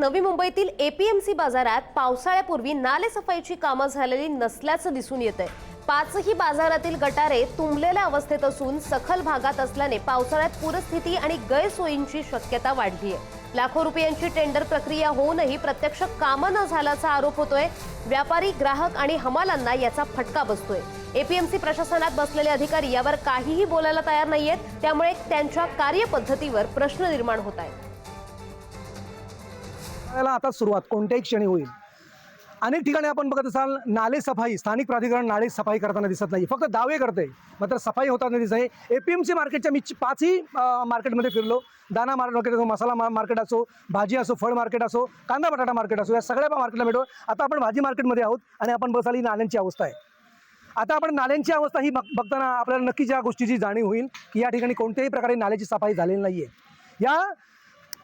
नवी मुंबईतील एपीएमसी बाजारात पावसाळ्यापूर्वी नालेसफाईची कामं झालेली नसल्याचं दिसून येतंय। पाचही बाजारातील गटारे तुंबलेल्या अवस्थेत असून सखल भागात असल्याने पावसाळ्यात पूरस्थिती आणि गैरसोयींची शक्यता वाढली आहे। लाखो रुपयांची टेंडर प्रक्रिया होऊनही प्रत्यक्ष कामं न झाल्याचा आरोप होतोय। व्यापारी, ग्राहक आणि हमालांना याचा फटका बसतोय। एपीएमसी प्रशासनात बसलेले अधिकारी यावर काहीही बोलायला तयार नाहीयेत, त्यामुळे त्यांच्या कार्यपद्धतीवर प्रश्न निर्माण होत आहेत। आता सुरुवात कोणत्याही क्षणी होईल। अनेक ठिकाणी आपण बघत असाल नाले सफाई, स्थानिक प्राधिकरण नाले सफाई करताना दिसत नाही, फक्त दावे करते, मात्र सफाई होताना दिसत आहे। एपीएमसी मार्केटच्या मी पाचही मार्केटमध्ये फिरलो। दाना मार्केट असो, मसाला मार्केट असो, भाजी असो, फळ मार्केट असो, कांदा बटाटा मार्केट असो, या सगळ्या मार्केटला भेटो। आता आपण भाजी मार्केटमध्ये आहोत आणि आपण बसाली नाल्यांची अवस्था आहे। आता आपण नाल्यांची अवस्था ही बघताना आपल्याला नक्कीच या गोष्टीची जाणीव होईल की या ठिकाणी कोणत्याही प्रकारे नाल्याची सफाई झालेली नाही आहे। या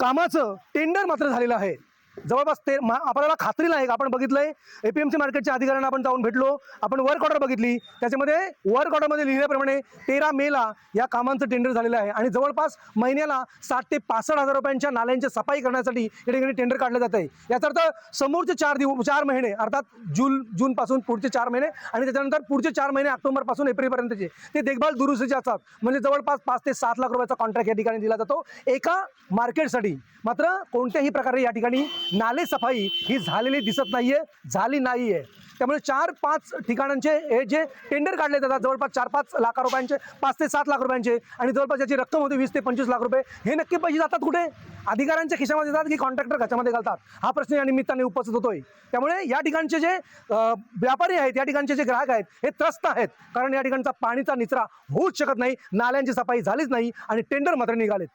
कामाचं टेंडर मात्र झालेलं आहे। जवळपास आपल्याला खात्री नाही, आपण बघितलंय एपीएमसी मार्केटच्या अधिकाऱ्यांना आपण जाऊन भेटलो, आपण वर्क ऑर्डर बघितली, त्याच्यामध्ये वर्क ऑर्डरमध्ये लिहिल्याप्रमाणे 13 मेला या कामांचं टेंडर झालेलं आहे आणि जवळपास महिन्याला 60 ते 65 हजार रुपयांच्या नाल्यांची सफाई करण्यासाठी या ठिकाणी टेंडर काढलं जात आहे। याचा अर्थ समोरचे 4 महिने अर्थात जूनपासून पुढचे 4 महिने आणि त्याच्यानंतर पुढचे 4 महिने ऑक्टोबरपासून एप्रिलपर्यंतचे ते देखभाल दुरुस्तीचे असतात। म्हणजे जवळपास 5 ते 7 लाख रुपयाचा कॉन्ट्रॅक्ट या ठिकाणी दिला जातो एका मार्केटसाठी। मात्र कोणत्याही प्रकारे या ठिकाणी नाले सफाई ही झालेली दिसत नाहीये, झाली नाहीये। त्यामुळे 4-5 ठिकाणांचे हे जे टेंडर काढले जातात जवळपास 4-5 लाख रुपयांचे, 5 ते 7 लाख रुपयांचे आणि जवळपास याची रक्कम होती 20 ते 25 लाख रुपये। हे नक्की पैसे जातात कुठे? अधिकाऱ्यांच्या खिशामध्ये जातात की कॉन्ट्रॅक्टर खर्चामध्ये घालतात? हा प्रश्न या निमित्ताने उपस्थित होतोय। त्यामुळे या ठिकाणचे जे व्यापारी आहेत, या ठिकाणचे जे ग्राहक आहेत, हे त्रस्त आहेत, कारण या ठिकाणचा पाणीचा निचरा होऊच शकत नाही, नाल्यांची सफाई झालीच नाही आणि टेंडर मात्र निघालेत।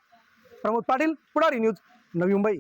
प्रमोद पाटील, पुढारी न्यूज, नवी मुंबई।